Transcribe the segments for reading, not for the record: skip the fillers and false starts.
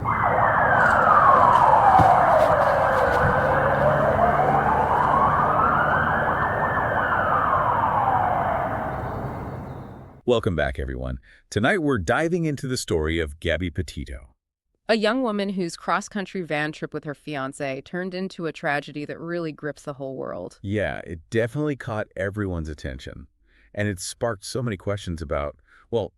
Welcome back, everyone. Tonight we're diving into the story of Gabby Petito. A young woman whose cross-country van trip with her fiancé turned into a tragedy that really grips the whole world. Yeah, it definitely caught everyone's attention. And it sparked so many questions about, well,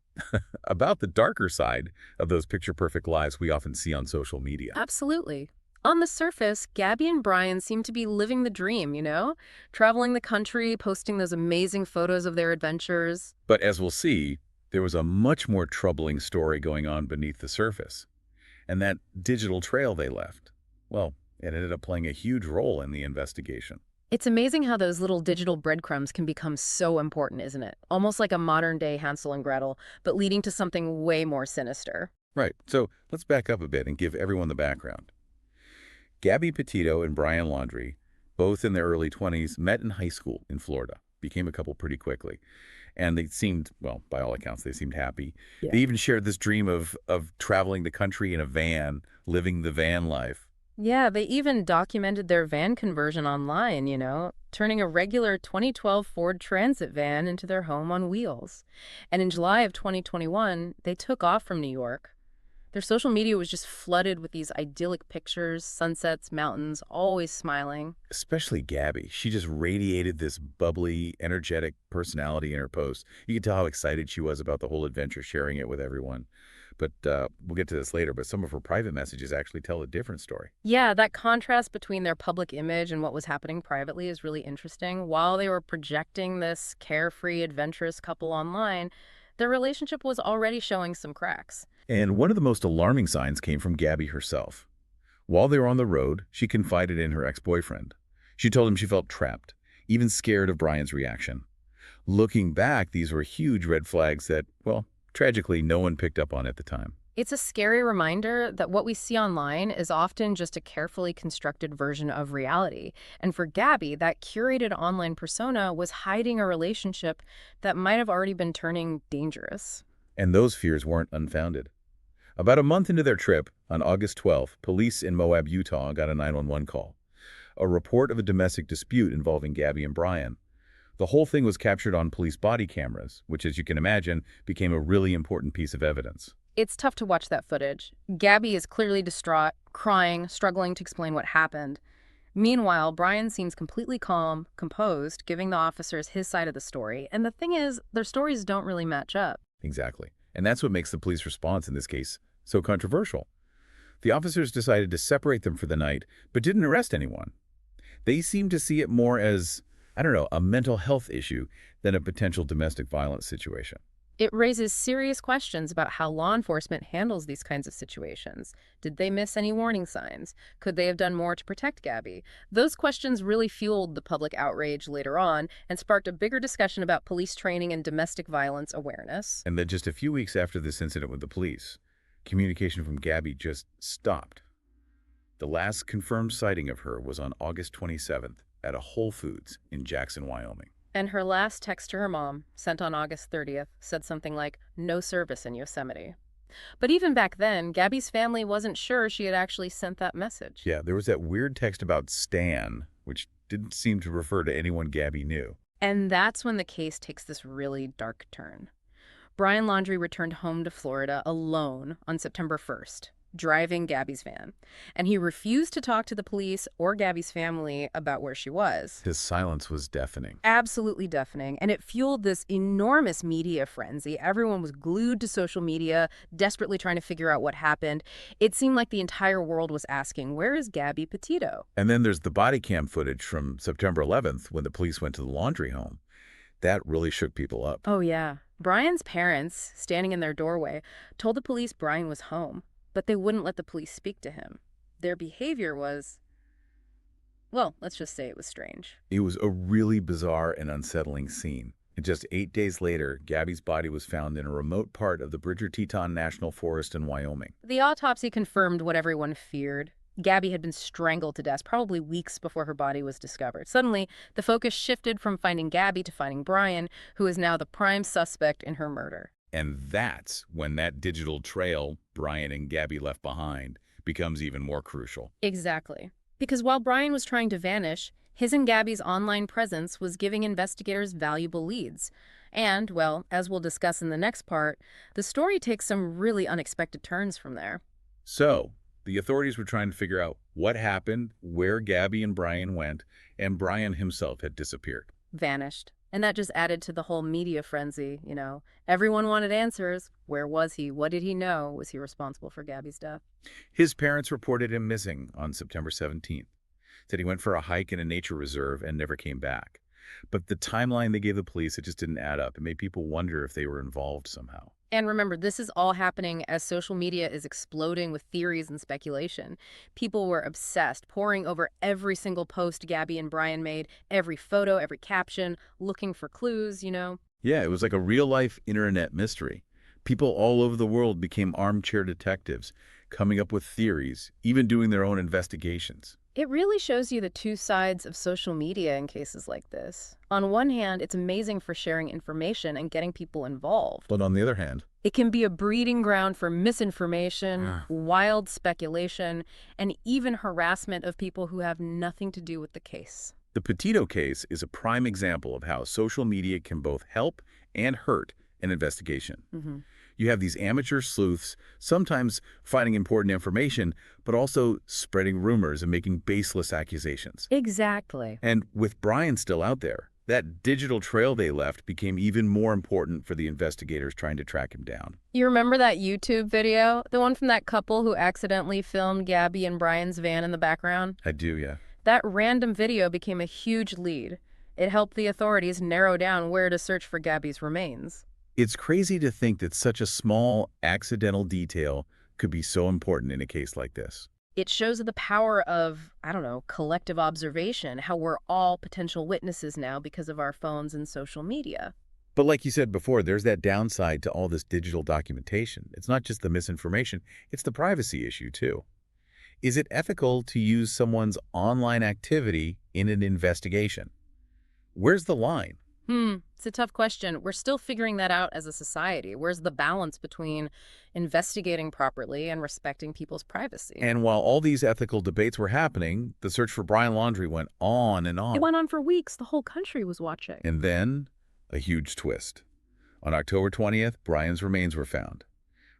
about the darker side of those picture-perfect lives we often see on social media. Absolutely. On the surface, Gabby and Brian seem to be living the dream, Traveling the country, posting those amazing photos of their adventures. But as we'll see, there was a much more troubling story going on beneath the surface. And that digital trail they left, well, it ended up playing a huge role in the investigation. It's amazing how those little digital breadcrumbs can become so important, isn't it? Almost like a modern-day Hansel and Gretel, but leading to something way more sinister. Right, so let's back up a bit and give everyone the background. Gabby Petito and Brian Laundrie, both in their early 20s, met in high school in Florida, became a couple pretty quickly. And they seemed, well, by all accounts, they seemed happy. Yeah. They even shared this dream of traveling the country in a van, living the van life. Yeah, they even documented their van conversion online, turning a regular 2012 Ford Transit van into their home on wheels. And in July of 2021, they took off from New York. Their social media was just flooded with these idyllic pictures, sunsets, mountains, always smiling. Especially Gabby. She just radiated this bubbly, energetic personality in her posts. You could tell how excited she was about the whole adventure, sharing it with everyone. But we'll get to this later, but some of her private messages actually tell a different story. Yeah, that contrast between their public image and what was happening privately is really interesting. While they were projecting this carefree, adventurous couple online, their relationship was already showing some cracks. And one of the most alarming signs came from Gabby herself. While they were on the road, she confided in her ex-boyfriend. She told him she felt trapped, even scared of Brian's reaction. Looking back, these were huge red flags that, well, tragically, no one picked up on at the time. It's a scary reminder that what we see online is often just a carefully constructed version of reality. And for Gabby, that curated online persona was hiding a relationship that might have already been turning dangerous. And those fears weren't unfounded. About a month into their trip, on August 12th, police in Moab, Utah got a 911 call. A report of a domestic dispute involving Gabby and Brian. The whole thing was captured on police body cameras, which, as you can imagine, became a really important piece of evidence. It's tough to watch that footage. Gabby is clearly distraught, crying, struggling to explain what happened. Meanwhile, Brian seems completely calm, composed, giving the officers his side of the story. And the thing is, their stories don't really match up. Exactly. And that's what makes the police response in this case so controversial. The officers decided to separate them for the night, but didn't arrest anyone. They seemed to see it more as, I don't know, a mental health issue than a potential domestic violence situation. It raises serious questions about how law enforcement handles these kinds of situations. Did they miss any warning signs? Could they have done more to protect Gabby? Those questions really fueled the public outrage later on and sparked a bigger discussion about police training and domestic violence awareness. And then just a few weeks after this incident with the police, communication from Gabby just stopped. The last confirmed sighting of her was on August 27th at a Whole Foods in Jackson, Wyoming. And her last text to her mom, sent on August 30th, said something like, "No service in Yosemite." But even back then, Gabby's family wasn't sure she had actually sent that message. Yeah, there was that weird text about Stan, which didn't seem to refer to anyone Gabby knew. And that's when the case takes this really dark turn. Brian Laundrie returned home to Florida alone on September 1st, driving Gabby's van. And he refused to talk to the police or Gabby's family about where she was. His silence was deafening. Absolutely deafening. And it fueled this enormous media frenzy. Everyone was glued to social media, desperately trying to figure out what happened. It seemed like the entire world was asking, where is Gabby Petito? And then there's the body cam footage from September 11th when the police went to the Laundrie home. That really shook people up. Oh, yeah. Brian's parents, standing in their doorway, told the police Brian was home, but they wouldn't let the police speak to him. Their behavior was, well, let's just say it was strange. It was a really bizarre and unsettling scene. And just 8 days later, Gabby's body was found in a remote part of the Bridger-Teton National Forest in Wyoming. The autopsy confirmed what everyone feared. Gabby had been strangled to death probably weeks before her body was discovered. Suddenly, the focus shifted from finding Gabby to finding Brian, who is now the prime suspect in her murder. And that's when that digital trail Brian and Gabby left behind becomes even more crucial. Exactly. Because while Brian was trying to vanish, his and Gabby's online presence was giving investigators valuable leads. And, well, as we'll discuss in the next part, the story takes some really unexpected turns from there. So, the authorities were trying to figure out what happened, where Gabby and Brian went, and Brian himself had disappeared. Vanished. And that just added to the whole media frenzy. Everyone wanted answers. Where was he? What did he know? Was he responsible for Gabby's death? His parents reported him missing on September 17th. Said he went for a hike in a nature reserve and never came back. But the timeline they gave the police, it just didn't add up. It made people wonder if they were involved somehow. And remember, this is all happening as social media is exploding with theories and speculation. People were obsessed, poring over every single post Gabby and Brian made, every photo, every caption, looking for clues. Yeah, it was like a real-life internet mystery. People all over the world became armchair detectives, coming up with theories, even doing their own investigations. It really shows you the two sides of social media in cases like this. On one hand, it's amazing for sharing information and getting people involved. But on the other hand, It can be a breeding ground for misinformation, Ah. wild speculation, and even harassment of people who have nothing to do with the case. the Petito case is a prime example of how social media can both help and hurt an investigation. You have these amateur sleuths, sometimes finding important information, but also spreading rumors and making baseless accusations. Exactly. And with Brian still out there, that digital trail they left became even more important for the investigators trying to track him down. You remember that YouTube video? The one from that couple who accidentally filmed Gabby and Brian's van in the background? I do, yeah. That random video became a huge lead. It helped the authorities narrow down where to search for Gabby's remains. It's crazy to think that such a small, accidental detail could be so important in a case like this. It shows the power of, I don't know, collective observation, how we're all potential witnesses now because of our phones and social media. But like you said before, there's that downside to all this digital documentation. It's not just the misinformation, it's the privacy issue too. Is it ethical to use someone's online activity in an investigation? Where's the line? It's a tough question. We're still figuring that out as a society. Where's the balance between investigating properly and respecting people's privacy? And while all these ethical debates were happening, the search for Brian Laundrie went on and on. It went on for weeks. The whole country was watching. And then, a huge twist. On October 20th, Brian's remains were found.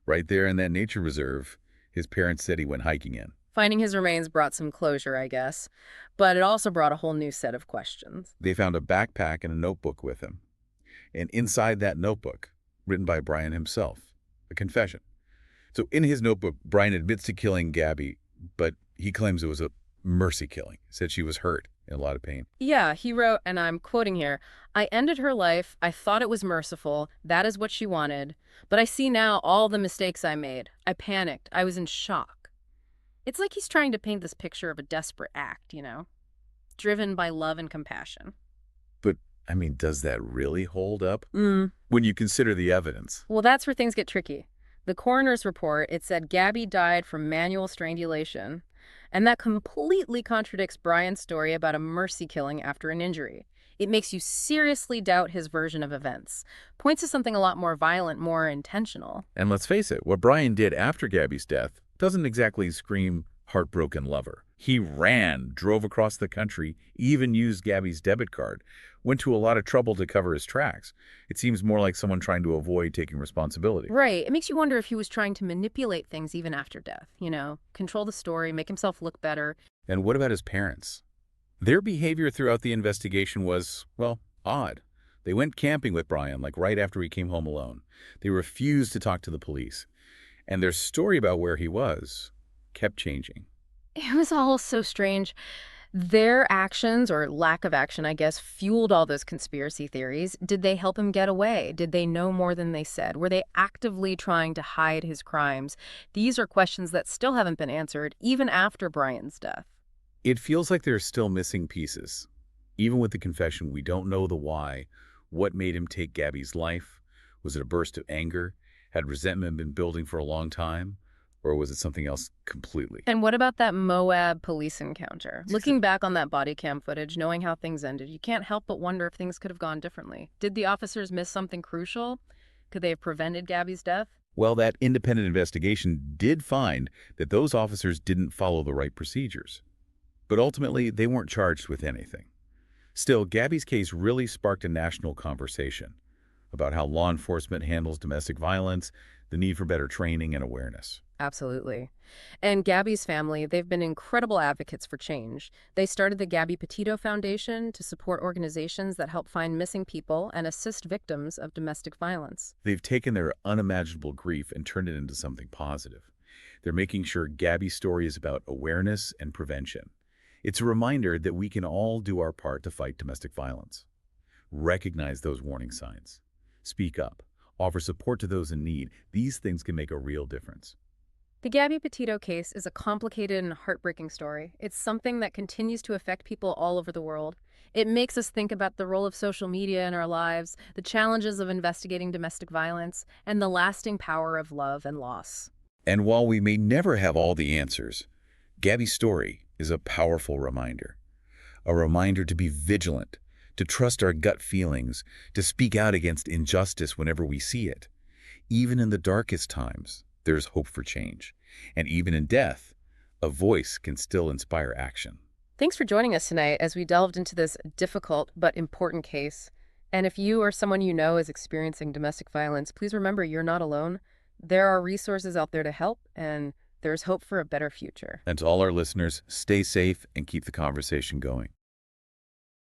Right there in that nature reserve, his parents said he went hiking in. Finding his remains brought some closure, I guess, but it also brought a whole new set of questions. They found a backpack and a notebook with him. And inside that notebook, written by Brian himself, a confession. So in his notebook, Brian admits to killing Gabby, but he claims it was a mercy killing. He said she was hurt in a lot of pain. Yeah, he wrote, and I'm quoting here, "I ended her life. I thought it was merciful. That is what she wanted. But I see now all the mistakes I made. I panicked. I was in shock." It's like he's trying to paint this picture of a desperate act, driven by love and compassion. But, I mean, does that really hold up? Mm. When you consider the evidence. Well, that's where things get tricky. The coroner's report, it said Gabby died from manual strangulation, and that completely contradicts Brian's story about a mercy killing after an injury. It makes you seriously doubt his version of events. Points to something a lot more violent, more intentional. And let's face it, what Brian did after Gabby's death doesn't exactly scream heartbroken lover. He ran, drove across the country, even used Gabby's debit card, went to a lot of trouble to cover his tracks. It seems more like someone trying to avoid taking responsibility. Right. It makes you wonder if he was trying to manipulate things even after death, control the story, make himself look better. And what about his parents? Their behavior throughout the investigation was, well, odd. They went camping with Brian, like right after he came home alone. They refused to talk to the police. And their story about where he was kept changing. It was all so strange. Their actions, or lack of action, I guess, fueled all those conspiracy theories. Did they help him get away? Did they know more than they said? Were they actively trying to hide his crimes? These are questions that still haven't been answered, even after Brian's death. It feels like there are still missing pieces. Even with the confession, we don't know the why. What made him take Gabby's life? Was it a burst of anger? Had resentment been building for a long time? Or was it something else completely? And what about that Moab police encounter? Looking back on that body cam footage, knowing how things ended, you can't help but wonder if things could have gone differently. Did the officers miss something crucial? Could they have prevented Gabby's death? Well, that independent investigation did find that those officers didn't follow the right procedures. But ultimately, they weren't charged with anything. Still, Gabby's case really sparked a national conversation about how law enforcement handles domestic violence, the need for better training and awareness. Absolutely. And Gabby's family, they've been incredible advocates for change. They started the Gabby Petito Foundation to support organizations that help find missing people and assist victims of domestic violence. They've taken their unimaginable grief and turned it into something positive. They're making sure Gabby's story is about awareness and prevention. It's a reminder that we can all do our part to fight domestic violence. Recognize those warning signs. Speak up. Offer support to those in need. These things can make a real difference. The Gabby Petito case is a complicated and heartbreaking story. It's something that continues to affect people all over the world. It makes us think about the role of social media in our lives, the challenges of investigating domestic violence, and the lasting power of love and loss. And while we may never have all the answers, Gabby's story is a powerful reminder. A reminder to be vigilant, to trust our gut feelings, to speak out against injustice whenever we see it. Even in the darkest times, there's hope for change. And even in death, a voice can still inspire action. Thanks for joining us tonight as we delved into this difficult but important case. And if you or someone you know is experiencing domestic violence, please remember you're not alone. There are resources out there to help, and there's hope for a better future. And to all our listeners, stay safe and keep the conversation going.